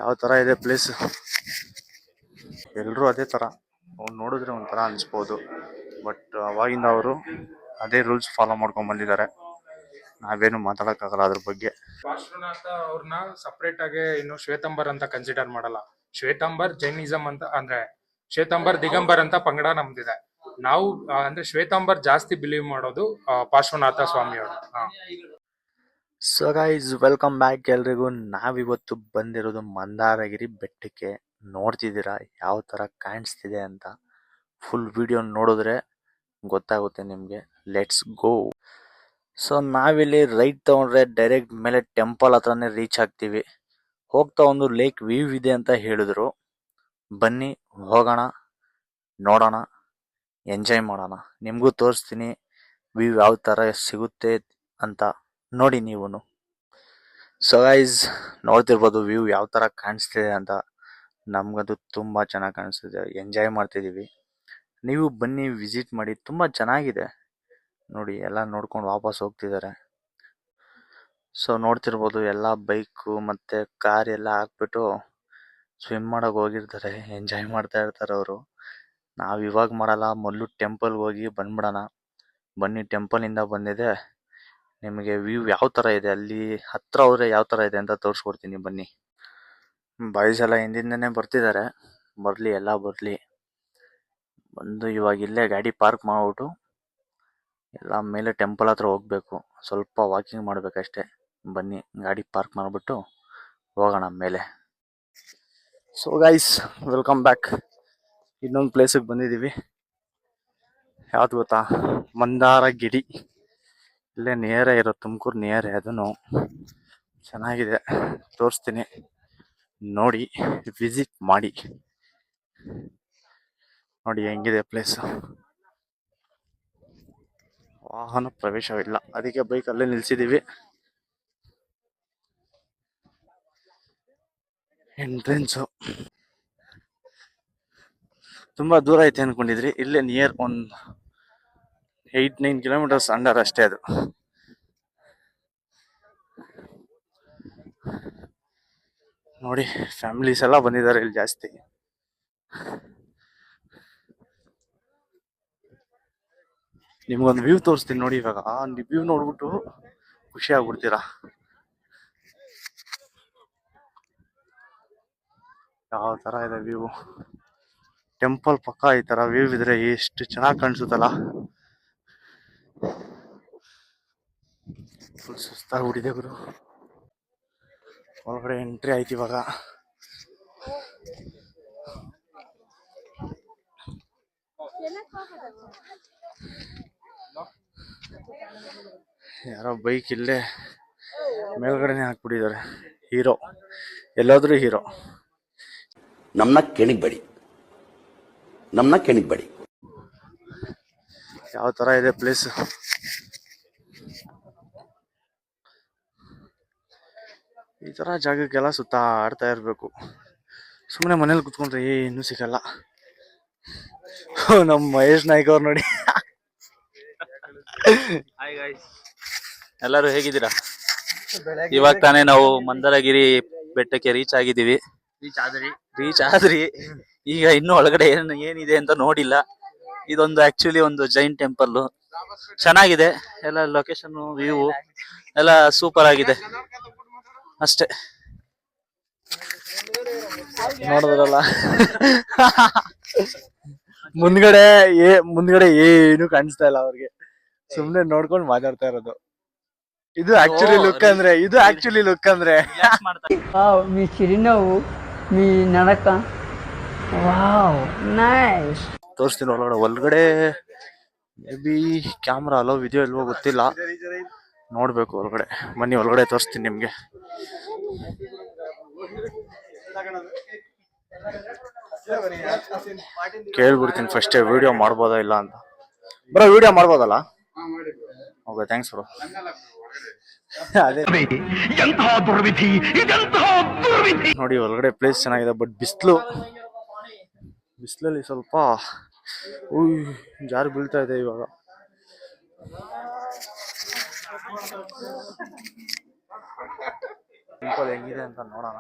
ಯಾವ ತರ ಇದೆ ಪ್ಲೇಸ್. ಎಲ್ರೂ ಅದೇ ತರ ನೋಡಿದ್ರೆ ಒಂಥರ ಅನ್ಸ್ಬೋದು, ಬಟ್ ಅವಾಗಿಂದ ಅವರು ಅದೇ ರೂಲ್ಸ್ ಫಾಲೋ ಮಾಡ್ಕೊಂಡ್ ಬಂದಿದ್ದಾರೆ. ನಾವೇನು ಮಾತಾಡಕ್ಕಾಗಲ್ಲ ಅದ್ರ ಬಗ್ಗೆ. ಪಾರ್ಶ್ವನಾಥ ಅವ್ರನ್ನ ಸಪರೇಟ್ ಆಗಿ ಇನ್ನು ಶ್ವೇತಂಬರ್ ಅಂತ ಕನ್ಸಿಡರ್ ಮಾಡಲ್ಲ. ಶ್ವೇತಂಬರ್ ಜೈನಿಸಂ ಅಂತ ಅಂದ್ರೆ ಶ್ವೇತಂಬರ್ ದಿಗಂಬರ್ ಅಂತ ಪಂಗಡ ನಮ್ದಿದೆ. ನಾವು ಅಂದ್ರೆ ಶ್ವೇತಾಂಬರ್ ಜಾಸ್ತಿ ಬಿಲೀವ್ ಮಾಡೋದು ಪಾರ್ಶ್ವನಾಥ ಸ್ವಾಮಿ ಅವರು. ಸೊ ಗೈಸ್, ವೆಲ್ಕಮ್ ಬ್ಯಾಕ್ ಎಲ್ರಿಗೂ. ನಾವಿವತ್ತು ಬಂದಿರೋದು ಮಂದಾರಗಿರಿ ಬೆಟ್ಟಕ್ಕೆ. ನೋಡ್ತಿದ್ದೀರಾ ಯಾವ ತರ ಕಾಣಿಸ್ತಿದೆ ಅಂತ. ಫುಲ್ ವಿಡಿಯೋ ನೋಡಿದ್ರೆ ಗೊತ್ತಾಗುತ್ತೆ ನಿಮ್ಗೆ. Let's go. ಸೊ ನಾವಿಲ್ಲಿ ರೈಟ್ ತಗೊಂಡ್ರೆ ಡೈರೆಕ್ಟ್ ಮೇಲೆ ಟೆಂಪಲ್ ಹತ್ರನೇ ರೀಚ್ ಆಗ್ತೀವಿ. ಹೋಗ್ತಾ ಒಂದು ಲೇಕ್ ವ್ಯೂ ಇದೆ ಅಂತ ಹೇಳಿದ್ರು. ಬನ್ನಿ ಹೋಗೋಣ, ನೋಡೋಣ, ಎಂಜಾಯ್ ಮಾಡೋಣ. ನಿಮ್ಗೂ ತೋರಿಸ್ತೀನಿ ವ್ಯೂ ಯಾವ ತರ ಸಿಗುತ್ತೆ ಅಂತ. ನೋಡಿ ನೀವುನು. ಸೊ ಗೈಸ್, ನೋಡ್ತಿರ್ಬೋದು ವ್ಯೂ ಯಾವ ತರ ಕಾಣಿಸ್ತಿದೆ ಅಂತ. ನಮ್ಗದು ತುಂಬಾ ಚೆನ್ನಾಗಿ ಕಾಣಿಸ್ತಿದೆ, ಎಂಜಾಯ್ ಮಾಡ್ತಿದೀವಿ. ನೀವು ಬನ್ನಿ, ವಿಸಿಟ್ ಮಾಡಿ, ತುಂಬಾ ಚೆನ್ನಾಗಿದೆ. ನೋಡಿ ಎಲ್ಲ ನೋಡ್ಕೊಂಡು ವಾಪಸ್ ಹೋಗ್ತಿದ್ದಾರೆ. ಸೊ ನೋಡ್ತಿರ್ಬೋದು ಎಲ್ಲ ಬೈಕು ಮತ್ತೆ ಕಾರ್ ಎಲ್ಲ ಹಾಕ್ಬಿಟ್ಟು ಸ್ವಿಮ್ ಮಾಡಕ್ ಹೋಗಿರ್ತಾರೆ, ಎಂಜಾಯ್ ಮಾಡ್ತಾ ಇರ್ತಾರೆ ಅವರು. ನಾವ್ ಇವಾಗ ಮಾಡಲ್ಲ, ಮೊದಲು ಟೆಂಪಲ್ಗೆ ಹೋಗಿ ಬಂದ್ಬಿಡೋಣ. ಬನ್ನಿ, ಟೆಂಪಲ್ ಇಂದ ಬಂದಿದೆ, ನಿಮಗೆ ವ್ಯೂ ಯಾವ ತರ ಇದೆ ಅಲ್ಲಿ ಹತ್ರ ಹೋದ್ರೆ ಯಾವ ತರ ಇದೆ ಅಂತ ತೋರಿಸ್ಕೊಡ್ತೀನಿ ಬನ್ನಿ. ಬಾಯ್ಸ್ ಎಲ್ಲ ಹಿಂದಿಂದನೇ ಬರ್ತಿದ್ದಾರೆ. ಬರ್ಲಿ, ಎಲ್ಲ ಬರ್ಲಿ. ಬಂದು ಇವಾಗ ಇಲ್ಲೇ ಗಾಡಿ ಪಾರ್ಕ್ ಮಾಡ್ಬಿಟ್ಟು ಎಲ್ಲ ಮೇಲೆ ಟೆಂಪಲ್ ಹತ್ರ ಹೋಗ್ಬೇಕು. ಸ್ವಲ್ಪ ವಾಕಿಂಗ್ ಮಾಡ್ಬೇಕಷ್ಟೇ. ಬನ್ನಿ, ಗಾಡಿ ಪಾರ್ಕ್ ಮಾಡ್ಬಿಟ್ಟು ಹೋಗೋಣ ಮೇಲೆ. So guys, welcome back. ಇನ್ನೊಂದು ಪ್ಲೇಸಿಗೆ ಬಂದಿದ್ದೀವಿ. ಯಾವ್ದು ಗೊತ್ತಾ? ಮಂದಾರಗಿರಿ. ಇಲ್ಲೇ ನಿಯರೇ ಇರೋ, ತುಮಕೂರು ನಿಯರೇ. ಅದನ್ನು ಚೆನ್ನಾಗಿದೆ, ತೋರಿಸ್ತೀನಿ, ನೋಡಿ, ವಿಸಿಟ್ ಮಾಡಿ. ನೋಡಿ ಹೆಂಗಿದೆ ಪ್ಲೇಸ್. ವಾಹನ ಪ್ರವೇಶವಿಲ್ಲ, ಅದಕ್ಕೆ ಬೈಕ್ ಅಲ್ಲೇ ನಿಲ್ಸಿದೀವಿ. ಎಂಟ್ರೆನ್ಸು ತುಂಬಾ ದೂರ ಐತೆ ಅನ್ಕೊಂಡಿದ್ರಿ. ಇಲ್ಲೇ ನಿಯರ್ ಒಂದು 8-9 ಕಿಲೋಮೀಟರ್ಸ್ ಅಂಡರ್ ಅಷ್ಟೇ ಅದು. ನೋಡಿ, ಫ್ಯಾಮಿಲೀಸ್ ಎಲ್ಲ ಬಂದಿದ್ದಾರೆ ಇಲ್ಲಿ ಜಾಸ್ತಿ. ನಿಮ್ಗೊಂದು ವ್ಯೂ ತೋರಿಸ್ತೀನಿ ನೋಡಿ. ಇವಾಗ ಆ ವ್ಯೂ ನೋಡ್ಬಿಟ್ಟು ಖುಷಿ ಆಗ್ಬಿಡ್ತೀರಾ. ಯಾವ ತರ ಇದೆ ವ್ಯೂ. ಟೆಂಪಲ್ ಪಕ್ಕ ಈ ತರ ವ್ಯೂ ಇದ್ರೆ ಎಷ್ಟು ಚೆನ್ನಾಗಿ ಕಾಣಿಸುತ್ತಲ್ಲ. ಫುಲ್ ಸುಸ್ತಾಗ್ಬಿಟ್ಟಿದೆ ಗುರು. ಒಳಗಡೆ ಎಂಟ್ರಿ ಆಯ್ತು ಇವಾಗ. ಯಾರೋ ಬೈಕ್ ಇಲ್ಲೇ ಮೇಲ್ಗಡೆನೆ ಹಾಕ್ಬಿಟ್ಟಿದ್ದಾರೆ. ಹೀರೋ, ಎಲ್ಲಾದ್ರೂ ಹೀರೋ. ನಮ್ಮನ್ನ ಕೆಣಿಗ್ಬೇಡಿ. ಯಾವ ತರ ಇದೆ ಪ್ಲೇಸ್. ಈ ತರ ಜಾಗಕ್ಕೆಲ್ಲ ಸುತ್ತಾಡ್ತಾ ಇರ್ಬೇಕು. ಸುಮ್ಮನೆ ಮನೇಲಿ ಕುತ್ಕೊಂಡ್ರೆ ಏನು ಸಿಗಲ್ಲ. ನಮ್ಮ ಮಹೇಶ್ ನಾಯ್ಕ ಅವ್ರು ನೋಡಿ. ಹಾಯ್ ಗಾಯ್ಸ್, ಎಲ್ಲರೂ ಹೇಗಿದ್ದೀರಾ? ಇವಾಗ ತಾನೇ ನಾವು ಮಂದಾರಗಿರಿ ಬೆಟ್ಟಕ್ಕೆ ರೀಚ್ ಆಗಿದ್ದೀವಿ. ರೀಚ್ ಆದ್ರಿ. ಈಗ ಇನ್ನು ಒಳಗಡೆ ಏನಿದೆ ಅಂತ ನೋಡಿಲ್ಲ. ಇದೊಂದು ಆಕ್ಚುಲಿ ಒಂದು ಜೈನ್ ಟೆಂಪಲ್. ಚೆನ್ನಾಗಿದೆ, ಎಲ್ಲ ಲೊಕೇಶನ್ ವ್ಯೂ ಎಲ್ಲ ಸೂಪರ್ ಆಗಿದೆ ಅಷ್ಟೇ. ನೋಡಿದ್ರಲ್ಲ, ಮುಂದ್ಗಡೆ ಏನು ಕಾಣಿಸ್ತಾ ಇಲ್ಲ ಅವ್ರಿಗೆ. ಸುಮ್ನೆ ನೋಡ್ಕೊಂಡು ಮಾತಾಡ್ತಾ ಇರೋದು. ಇದು ಆಕ್ಚುಲಿ ಲುಕ್ ಅಂದ್ರೆ మీ చిరునవ్వు, మీ నడక, ವಾವ್ ನೈಸ್. ತೋರಿಸ್ತೀನಿ ಒಳಗಡೆ. May be camera hello video ಇಲ್ವೋ ಗೊತ್ತಿಲ್ಲ, ನೋಡ್ಬೇಕು ಒಳಗಡೆ. ಬನ್ನಿ, ಒಳಗಡೆ ತೋರಿಸ್ತೀನಿ ನಿಮ್ಗೆ. ಕೇಳ್ಬಿಡ್ತೀನಿ ಫಸ್ಟ್, ವಿಡಿಯೋ ಮಾಡ್ಬೋದಾ ಇಲ್ಲ ಅಂತ. ಬ್ರೋ, ವಿಡಿಯೋ ಮಾಡ್ಬೋದಲ್ಲ? Okay, thanks bro. ಅದೇ ನೋಡಿ, ಒಳಗಡೆ ಪ್ಲೇಸ್ ಚೆನ್ನಾಗಿದೆ, ಬಟ್ ಬಿಸಿಲಲ್ಲಿ ಸ್ವಲ್ಪ ಜಾರು ಬೀಳ್ತಾ ಇದೆ ಇವಾಗ. ಟೆಂಪಲ್ ಹೆಂಗಿದೆ ಅಂತ ನೋಡೋಣ.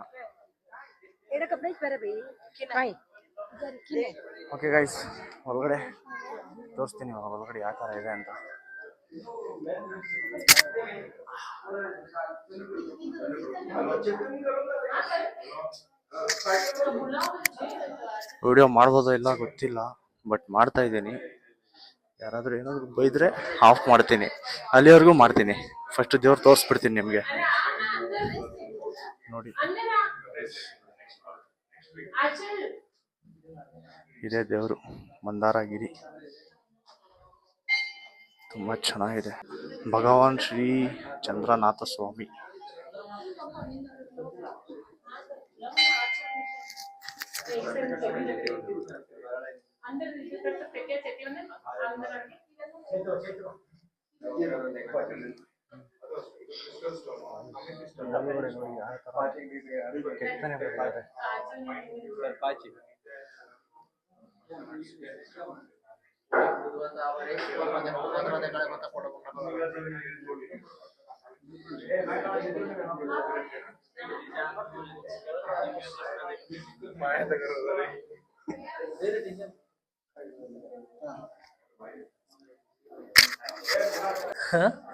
ಓಕೆ ಗೈಸ್, ಒಳಗಡೆ ತೋರಿಸ್ತೀನಿ ಒಳಗಡೆ ಯಾವ ಥರ ಇದೆ ಅಂತ. ವಿಡಿಯೋ ಮಾಡ್ಬೋದೋ ಇಲ್ಲ ಗೊತ್ತಿಲ್ಲ, ಬಟ್ ಮಾಡ್ತಾ ಇದ್ದೀನಿ. ಯಾರಾದರೂ ಏನಾದರೂ ಬೈದರೆ ಆಫ್ ಮಾಡ್ತೀನಿ, ಅಲ್ಲಿವರೆಗೂ ಮಾಡ್ತೀನಿ. ಫಸ್ಟ್ ದೇವ್ರು ತೋರಿಸ್ಬಿಡ್ತೀನಿ ನಿಮಗೆ ನೋಡಿ. ಇದೇ ದೇವರು ಮಂದಾರಗಿರಿ, ತುಂಬ ಚೆನ್ನಾಗಿದೆ. ಭಗವಾನ್ ಶ್ರೀ ಚಂದ್ರನಾಥ ಸ್ವಾಮಿ.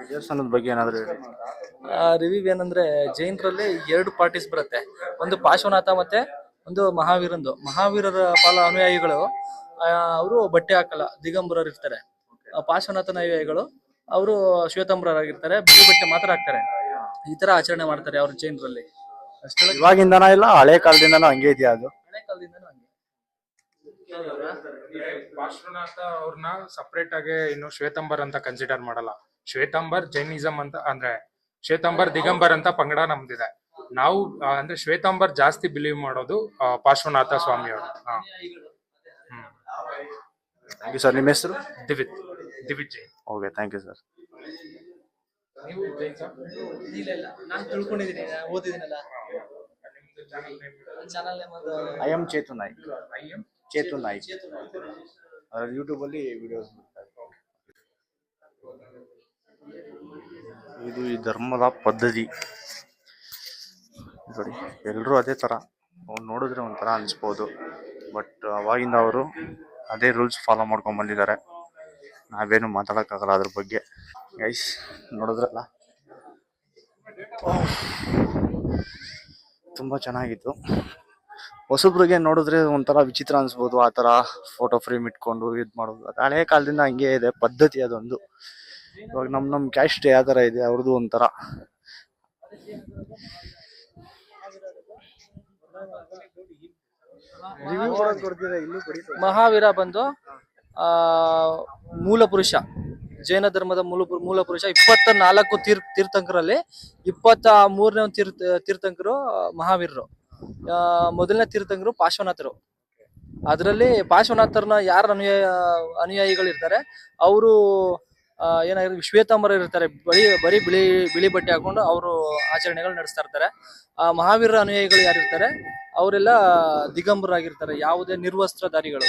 ದೇವಸ್ಥಾನದ ಬಗ್ಗೆ ಏನಾದ್ರು ಹೇಳಿ. ರಿವ್ಯೂ ಏನಂದ್ರೆ, ಜೈನರಲ್ಲಿ 2 ಪಾರ್ಟೀಸ್ ಬರುತ್ತೆ. ಒಂದು ಪಾರ್ಶ್ವನಾಥ ಮತ್ತೆ ಒಂದು ಮಹಾವೀರಂದು. ಮಹಾವೀರರ ಅನುಯಾಯಿಗಳು ಅವರು ಬಟ್ಟೆ ಹಾಕಲ್ಲ, ದಿಗಂಬರರು ಇರ್ತಾರೆ. ಪಾರ್ಶ್ವನಾಥನ ಅನುಯಾಯಿಗಳು ಅವರು ಶ್ವೇತಾಂಬರರಾಗಿರ್ತಾರೆ, ಬಿಳಿ ಬಟ್ಟೆ ಮಾತ್ರ ಹಾಕ್ತಾರೆ. ಈ ತರ ಆಚರಣೆ ಮಾಡ್ತಾರೆ ಅವ್ರ ಜೈನರಲ್ಲಿ. ಅಷ್ಟೆಲ್ಲ ಇವಾಗಿಂದನೂ ಇಲ್ಲ, ಹಳೆ ಕಾಲದಿಂದನೂ ಹಂಗೆ ಇದೆಯಾ ಅದು? ಹಳೆ ಕಾಲದಿಂದನೂ ಹಂಗೆ. ಪಾರ್ಶ್ವನಾಥ ಅವ್ರನ್ನ ಸಪರೇಟ್ ಆಗಿ ಇನ್ನು ಶ್ವೇತಾಂಬರ್ ಅಂತ ಕನ್ಸಿಡರ್ ಮಾಡಲ್ಲ. ಶ್ವೇತಾಂಬರ್ ಜೈನಿಸಂ ಅಂತ, ಅಂದ್ರೆ ಶ್ವೇತಾಂಬರ್ ದಿಗಂಬರ್ ಅಂತ ಪಂಗಡ ನಮ್ದಿದೆ. ನಾವು ಅಂದ್ರೆ ಶ್ವೇತಾಂಬರ್ ಜಾಸ್ತಿ ಬಿಲೀವ್ ಮಾಡೋದು ಪಾರ್ಶ್ವನಾಥ ಸ್ವಾಮಿ ಅವರು. Thank you sir. ನಿಮ್ಮ ಹೆಸರು? Divith Jain. Okay, thank you sir. ನೀವು ಜೈನ್ ಸರ್? ಇಲ್ಲ, ನಾನು ತಿಳ್ಕೊಂಡಿದ್ದೀನಿ, ಓದಿದ್ದೀನಲ್ಲ. Channel I am Chethu Naik. Chethu Naik ಯೂಟ್ಯೂಬಲ್ಲಿ ವಿಡಿಯೋಸ್ ಬಿಡ್ತಾರೆ. ಇದು ಈ ಧರ್ಮದ ಪದ್ಧತಿ ನೋಡಿ. ಎಲ್ಲರೂ ಅದೇ ಥರ ನೋಡಿದ್ರೆ ಒಂಥರ ಅನಿಸ್ಬೋದು, ಬಟ್ ಅವಾಗಿಂದ ಅವರು ಅದೇ ರೂಲ್ಸ್ ಫಾಲೋ ಮಾಡ್ಕೊಂಡು ಬಂದಿದ್ದಾರೆ. ನಾವೇನು ಮಾತಾಡೋಕ್ಕಾಗಲ್ಲ ಅದ್ರ ಬಗ್ಗೆ. ಗೈಸ್ ನೋಡಿದ್ರಲ್ಲ, ತುಂಬ ಚೆನ್ನಾಗಿತ್ತು. ಹೊಸಬ್ರಿಗೆ ನೋಡಿದ್ರೆ ಒಂಥರ ವಿಚಿತ್ರ ಅನಿಸ್ಬೋದು, ಆ ಥರ ಫೋಟೋ ಫ್ರೇಮ್ ಇಟ್ಕೊಂಡು ಇದು ಮಾಡೋದು. ಅದು ಹಳೆ ಕಾಲದಿಂದ ಹಂಗೆ ಇದೆ ಪದ್ಧತಿ ಅದೊಂದು. ಇವಾಗ ನಮ್ಮ ಕ್ಯಾಸ್ಟ್ ಯಾವ ಥರ ಇದೆ, ಅವ್ರದ್ದು ಒಂಥರ. ಮಹಾವೀರ ಬಂದು ಮೂಲ ಪುರುಷ, ಜೈನ ಧರ್ಮದ ಮೂಲ ಪುರುಷ. 24 ತೀರ್ಥಂಕರಲ್ಲಿ 23ನೇ ತೀರ್ಥಂಕರು ಮಹಾವೀರರು. ಮೊದಲನೇ ತೀರ್ಥಂಕರು ಪಾರ್ಶ್ವನಾಥರು. ಅದರಲ್ಲಿ ಪಾರ್ಶ್ವನಾಥರನ್ನ ಯಾರ ಅನುಯಾಯಿಗಳು ಇರ್ತಾರೆ ಅವರು ಏನಾಗಿರುತ್ತೆ, ಶ್ವೇತಾಂಬರ ಇರ್ತಾರೆ. ಬರೀ ಬಿಳಿ ಬಟ್ಟೆ ಹಾಕೊಂಡು ಅವರು ಆಚರಣೆಗಳು ನಡೆಸ್ತಾ ಇರ್ತಾರೆ. ಆ ಮಹಾವೀರ ಅನುಯಾಯಿಗಳು ಯಾರಿರ್ತಾರೆ ಅವರೆಲ್ಲ ದಿಗಂಬರಾಗಿರ್ತಾರೆ. ಯಾವುದೇ ನಿರ್ವಸ್ತ್ರಧಾರಿಗಳು,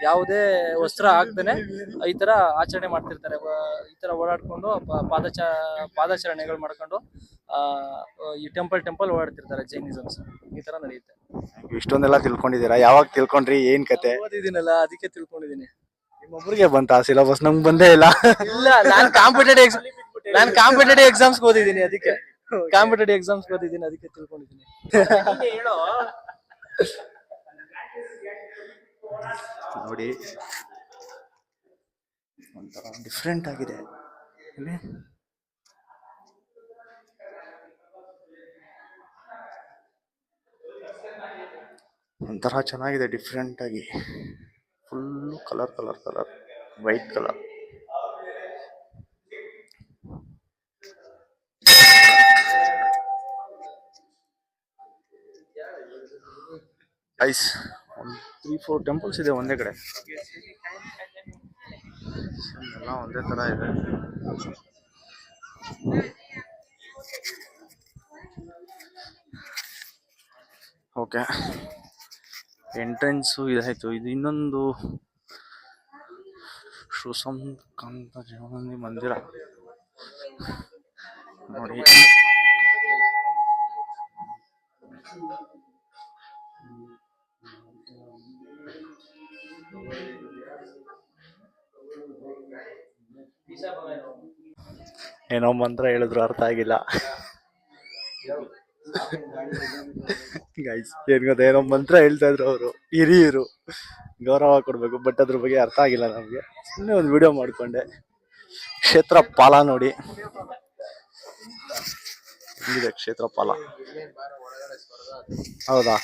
ಯಾವುದೇ ವಸ್ತ್ರ ಹಾಕ್ದೇನೆ ಈ ತರ ಆಚರಣೆ ಮಾಡ್ತಿರ್ತಾರೆ. ಈ ತರ ಓಡಾಡ್ಕೊಂಡು ಪಾದಾಚರಣೆಗಳು ಮಾಡ್ಕೊಂಡು ಈ ಟೆಂಪಲ್ ಓಡಾಡ್ತಿರ್ತಾರೆ. ಜೈನಿಸಮ್ಸ್ ಈ ತರ ನಡೆಯುತ್ತೆ. ಇಷ್ಟೊಂದೆಲ್ಲ ತಿಳ್ಕೊಂಡಿದ್ದೀರಾ? ಯಾವಾಗ ತಿಳ್ಕೊಂಡ್ರಿ? ಏನ್ ಕತೆ? ಓದಿದ್ದೀನಲ್ಲ, ಅದಕ್ಕೆ ತಿಳ್ಕೊಂಡಿದ್ದೀನಿ. ನಿಮ್ಮೊಬ್ಬರಿಗೆ ಬಂತ ಸಿಲೆಬಸ್? ನಮ್ಗೆ ಬಂದೇ ಇಲ್ಲ. ಇಲ್ಲ, ನಾನು ಕಾಂಪಿಟೇಟಿವ್ ಎಕ್ಸಾಮ್ಸ್ ಓದಿದ್ದೀನಿ, ಅದಕ್ಕೆ ಅದಕ್ಕೆ ತಿಳ್ಕೊಂಡಿದ್ದೀನಿ. ನೋಡಿ, ಒಂಥರ ಡಿಫ್ರೆಂಟ್ ಆಗಿದೆ ಇಲ್ಲಿ. ಒಂಥರ ಚೆನ್ನಾಗಿದೆ, ಡಿಫ್ರೆಂಟ್ ಆಗಿ. Full colour white colour. Ice 3-4 temples ಇದೆ ಒಂದೇ ಕಡೆ. ಎಲ್ಲ ಒಂದೇ ತರ ಇದೆ. ಓಕೆ, ಎಂಟ್ರೆನ್ಸು ಇದಾಯ್ತು. ಇದು ಇನ್ನೊಂದು ಸುಸಂಕಾಂತ ಜೀವನದಿ ಮಂದಿರ ನೋಡಿ. ಏನೋ ಮಂತ್ರ ಹೇಳಿದ್ರು ಅರ್ಥ ಆಗಿಲ್ಲ. ಗೈಸ್ ಏನ್ ಗೊತ್ತಾ, ಏನೋ ಮಂತ್ರ ಹೇಳ್ತಾ ಇದ್ರು ಅವರು, ಹಿರಿಯರು ಗೌರವ ಕೊಡ್ಬೇಕು, ಬಟ್ ಅದ್ರ ಬಗ್ಗೆ ಅರ್ಥ ಆಗಿಲ್ಲ ನಮ್ಗೆ. ಸುಮ್ಮನೆ ಒಂದು ವಿಡಿಯೋ ಮಾಡ್ಕೊಂಡೆ. ಕ್ಷೇತ್ರ ಪಾಲ ನೋಡಿ ಇದೆ, ಕ್ಷೇತ್ರ ಪಾಲ. ಹೌದಾ?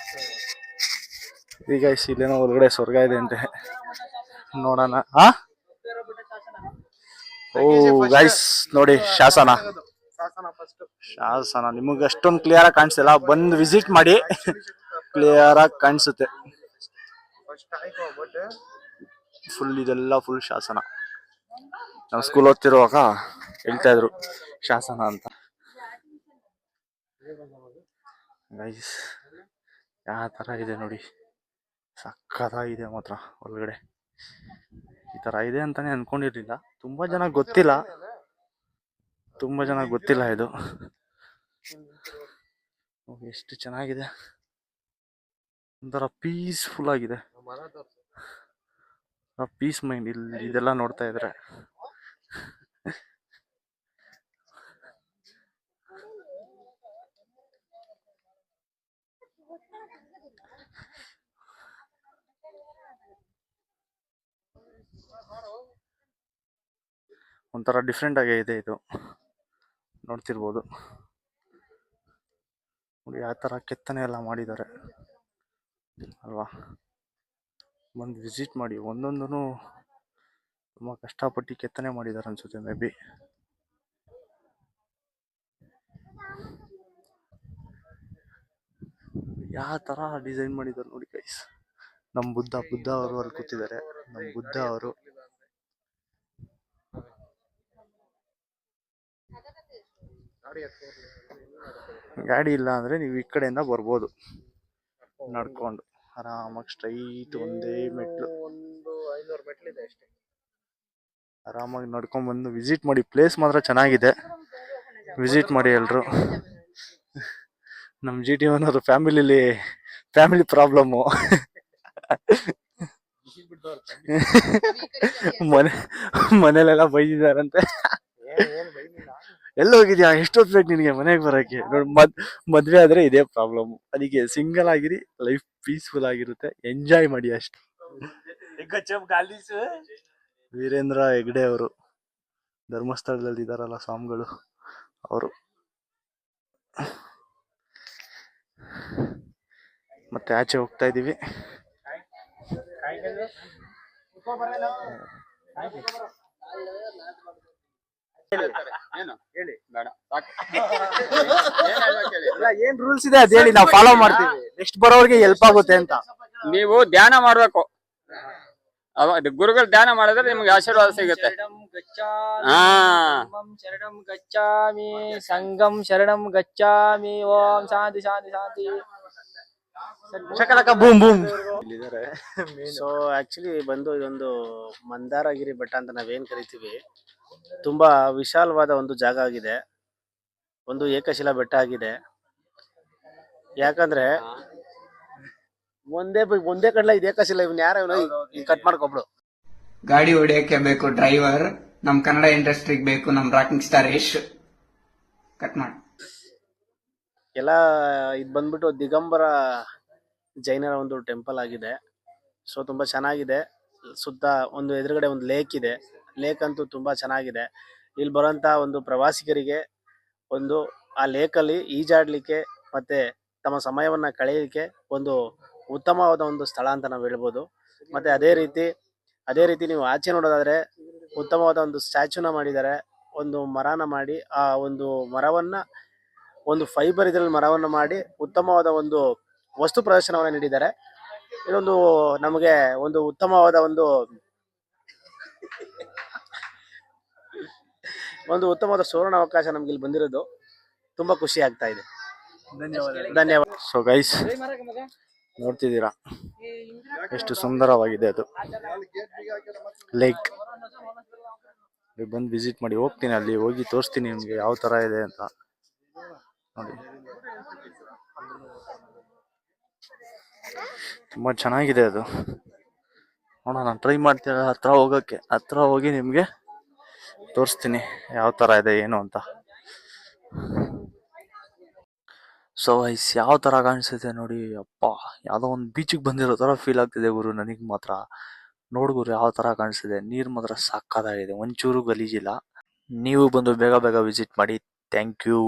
ಈಗ ಇಲ್ಲೇನೋ ಒಳಗಡೆ ಸ್ವರ್ಗ ಇದೆ ಅಂತೆ, ನೋಡೋಣ. ಓ ಗೈಸ್ ನೋಡಿ, ಶಾಸನ ನಿಮಗೆ ಅಷ್ಟೊಂದು ಕ್ಲಿಯರ್ ಆಗಿ ಕಾಣಿಸ್ತಿಲ್ಲ, ಬಂದು ವಿಸಿಟ್ ಮಾಡಿ, ಕ್ಲಿಯರ್ ಆಗಿ ಕಾಣಿಸುತ್ತೆ. ಫುಲ್ ಇದೆಲ್ಲ ಫುಲ್ ಶಾಸನ. ನಾವು ಸ್ಕೂಲ್ ಓದ್ತಿರುವಾಗ ಹೇಳ್ತಾ ಇದ್ರು ಶಾಸನ ಅಂತ. ಗೈಸ್ ಯಾವ ತರ ಇದೆ ನೋಡಿ, ಸಕ್ಕತ್ತಾಗಿದೆ ಮಾತ್ರ. ಒಳಗಡೆ ಈ ತರ ಇದೆ ಅಂತಾನೆ ಅನ್ಕೊಂಡಿರ್ಲಿಲ್ಲ. ತುಂಬಾ ಜನ ಗೊತ್ತಿಲ್ಲ ಇದು. ಎಷ್ಟು ಚೆನ್ನಾಗಿದೆ, ಒಂಥರ ಪೀಸ್ಫುಲ್ ಆಗಿದೆ, ಪೀಸ್ ಮೈಂಡ್ ಇಲ್ಲಿ ಇದೆಲ್ಲ ನೋಡ್ತಾ ಇದ್ರೆ. ಒಂಥರ ಡಿಫ್ರೆಂಟ್ ಆಗೇ ಇದೆ ಇದು, ನೋಡ್ತಿರ್ಬೋದು ನೋಡಿ ಯಾವ ತರ ಕೆತ್ತನೆ ಎಲ್ಲ ಮಾಡಿದ್ದಾರೆ ಅಲ್ವಾ. ಬಂದು ವಿಸಿಟ್ ಮಾಡಿ, ಒಂದೊಂದೂ ತುಂಬಾ ಕಷ್ಟಪಟ್ಟು ಕೆತ್ತನೆ ಮಾಡಿದ್ದಾರೆ ಅನ್ಸುತ್ತೆ ಮೇ ಬಿ. ಯಾವ ತರ ಡಿಸೈನ್ ಮಾಡಿದ್ದಾರೆ ನೋಡಿ ಗೈಸ್. ನಮ್ ಬುದ್ಧ ಅವರು ಅಲ್ಲಿ ಕೂತಿದ್ದಾರೆ, ನಮ್ ಬುದ್ಧ ಅವರು. ಗಾಡಿ ಇಲ್ಲ ಅಂದ್ರೆ ನೀವು ಈ ಕಡೆಯಿಂದ ಬರ್ಬೋದು ನಡ್ಕೊಂಡು ಆರಾಮಾಗಿ. ಸ್ಟ್ರೈಟ್ ಒಂದೇ ಮೆಟ್ಲು, 500 ಮೆಟ್ಲಿದೆ ಅಷ್ಟೇ. ಆರಾಮಾಗಿ ನಡ್ಕೊಂಡ್ ಬಂದು ವಿಸಿಟ್ ಮಾಡಿ. ಪ್ಲೇಸ್ ಮಾತ್ರ ಚೆನ್ನಾಗಿದೆ, ವಿಸಿಟ್ ಮಾಡಿ ಎಲ್ರು. ನಮ್ GT ಅನ್ನೋರು ಫ್ಯಾಮಿಲಿ ಪ್ರಾಬ್ಲಮ್ಮು. ಮನೇಲೆಲ್ಲ ಬೈದಿದಾರಂತೆ. ಎಲ್ಲ ಹೋಗಿದ್ಯಾ, ಎಷ್ಟೊತ್ತು ಬೇಕು ನಿನ್ಗೆ ಮನೆಗೆ ಬರಕ್ಕೆ? ನೋಡಿ, ಮದ್ವೆ ಆದ್ರೆ ಇದೇ ಪ್ರಾಬ್ಲಮ್. ಅದಕ್ಕೆ ಸಿಂಗಲ್ ಆಗಿರಿ, ಲೈಫ್ ಪೀಸ್ಫುಲ್ ಆಗಿರುತ್ತೆ, ಎಂಜಾಯ್ ಮಾಡಿ ಅಷ್ಟೇ. ವೀರೇಂದ್ರ ಹೆಗ್ಡೆ ಅವರು ಧರ್ಮಸ್ಥಳದಲ್ಲಿ ಇದಾರಲ್ಲ ಸ್ವಾಮಿಗಳು, ಅವರು. ಮತ್ತೆ ಆಚೆ ಹೋಗ್ತಾ ಇದೀವಿ. ಏನ್ ರೂಲ್ಸ್ ಇದೆ ಅದ್ ಹೇಳಿ, ನಾವು ಫಾಲೋ ಮಾಡ್ತೀವಿ. ನೆಕ್ಸ್ಟ್ ಬರೋರ್ಗೆ ಹೆಲ್ಪ್ ಆಗುತ್ತೆ ಅಂತ. ನೀವು ಧ್ಯಾನ ಮಾಡ್ಬೇಕು. ಗುರುಗಳು ಧ್ಯಾನ ಮಾಡಿದ್ರೆ ನಿಮ್ಗೆ ಆಶೀರ್ವಾದ ಸಿಗುತ್ತೆ. ಶರಣಂ ಗಚ್ಚಾಮಿ, ಸಂಗಂ ಶರಣಂ ಗಚ್ಚಾಮಿ. ಓಂ ಶಾಂತಿ ಶಾಂತಿ ಶಾಂತಿ. Boom boom. ಸೊ ಆಕ್ಚುಲಿ ಬಂದು ಇದೊಂದು ಮಂದಾರಗಿರಿ ಬೆಟ್ಟ ಅಂತ ನಾವೇನ್ ಕರಿತೀವಿ. ತುಂಬಾ ವಿಶಾಲವಾದ ಒಂದು ಜಾಗ ಆಗಿದೆ, ಒಂದು ಏಕಶಿಲಾ ಬೆಟ್ಟ ಆಗಿದೆ. ಯಾಕಂದ್ರೆ ಒಂದೇ ಕಡ್ಲ ಇದು ಏಕಶಿಲಾ. ಇವನ್ ಯಾರ ಕಟ್ ಮಾಡ್ಕೊಬ್ಳು. ಗಾಡಿ ಹೊಡಿಯಕ್ಕೆ ಬೇಕು ಡ್ರೈವರ್, ನಮ್ ಕನ್ನಡ ಇಂಡಸ್ಟ್ರಿಗೆ ಬೇಕು ನಮ್ ರಾಕಿಂಗ್ ಸ್ಟಾರ್ ಯಶ್. ಕಟ್ ಮಾಡಿ. ಎಲ್ಲ ಇದು ಬಂದ್ಬಿಟ್ಟು ದಿಗಂಬರ ಜೈನರ ಒಂದು ಟೆಂಪಲ್ ಆಗಿದೆ. ಸೊ ತುಂಬಾ ಚೆನ್ನಾಗಿದೆ. ಸುತ್ತ ಒಂದು ಎದುರುಗಡೆ ಒಂದು ಲೇಕ್ ಇದೆ. ಲೇಕ್ ಅಂತೂ ತುಂಬಾ ಚೆನ್ನಾಗಿದೆ. ಇಲ್ಲಿ ಬರುವಂತ ಒಂದು ಪ್ರವಾಸಿಗರಿಗೆ ಒಂದು ಆ ಲೇಕಲ್ಲಿ ಈಜಾಡ್ಲಿಕ್ಕೆ ಮತ್ತೆ ತಮ್ಮ ಸಮಯವನ್ನ ಕಳೆಯಲಿಕ್ಕೆ ಒಂದು ಉತ್ತಮವಾದ ಒಂದು ಸ್ಥಳ ಅಂತ ನಾವು ಹೇಳ್ಬೋದು. ಮತ್ತೆ ಅದೇ ರೀತಿ ನೀವು ಆಚೆ ನೋಡೋದಾದ್ರೆ ಉತ್ತಮವಾದ ಒಂದು ಸ್ಟ್ಯಾಚ್ಯೂನ ಮಾಡಿದ್ದಾರೆ. ಒಂದು ಮರನ ಮಾಡಿ, ಆ ಒಂದು ಮರವನ್ನ ಒಂದು ಫೈಬರ್ ಇದರಲ್ಲಿ ಮರವನ್ನ ಮಾಡಿ ಉತ್ತಮವಾದ ಒಂದು ವಸ್ತು ಪ್ರದರ್ಶನವನ್ನು ನೀಡಿದ್ದಾರೆ. ಇದೊಂದು ನಮಗೆ ಒಂದು ಉತ್ತಮವಾದ ಉತ್ತಮವಾದ ಸುವರ್ಣ ಅವಕಾಶ ನಮ್ಗೆ ಇಲ್ಲಿ ಬಂದಿರೋದು. ತುಂಬಾ ಖುಷಿ ಆಗ್ತಾ ಇದೆ. ಧನ್ಯವಾದ. ಸೊ ಗೈಸ್ ನೋಡ್ತಿದ್ದೀರಾ ಎಷ್ಟು ಸುಂದರವಾಗಿದೆ ಅದು ಲೇಕ್. ಬಂದು ವಿಸಿಟ್ ಮಾಡಿ. ಹೋಗ್ತೀನಿ, ಅಲ್ಲಿ ಹೋಗಿ ತೋರಿಸ್ತೀನಿ ನಿಮ್ಗೆ ಯಾವ ತರ ಇದೆ ಅಂತ. ನೋಡಿ ತುಂಬಾ ಚೆನ್ನಾಗಿದೆ ಅದು. ನೋಡೋಣ, ಟ್ರೈ ಮಾಡ್ತೀರ ಹತ್ರ ಹೋಗಕ್ಕೆ. ಹತ್ರ ಹೋಗಿ ನಿಮ್ಗೆ ತೋರಿಸ್ತೀನಿ ಯಾವ ಥರ ಇದೆ ಏನು ಅಂತ. ಸೊ ಐಸ್ ಯಾವ ಥರ ಕಾಣಿಸ್ತಿದೆ ನೋಡಿ. ಅಪ್ಪ, ಯಾವುದೋ ಒಂದು ಬೀಚಿಗೆ ಬಂದಿರೋ ಥರ ಫೀಲ್ ಆಗ್ತಿದೆ ಗುರು ನನಗೆ ಮಾತ್ರ. ನೋಡ್ಗುರು ಯಾವ ಥರ ಕಾಣಿಸ್ತಿದೆ. ನೀರು ಮಾತ್ರ ಸಕ್ಕತ್ತಾಗಿದೆ, ಒಂಚೂರು ಗಲೀಜಿಲ್ಲ. ನೀವು ಬಂದು ಬೇಗ ಬೇಗ ವಿಸಿಟ್ ಮಾಡಿ. Thank you.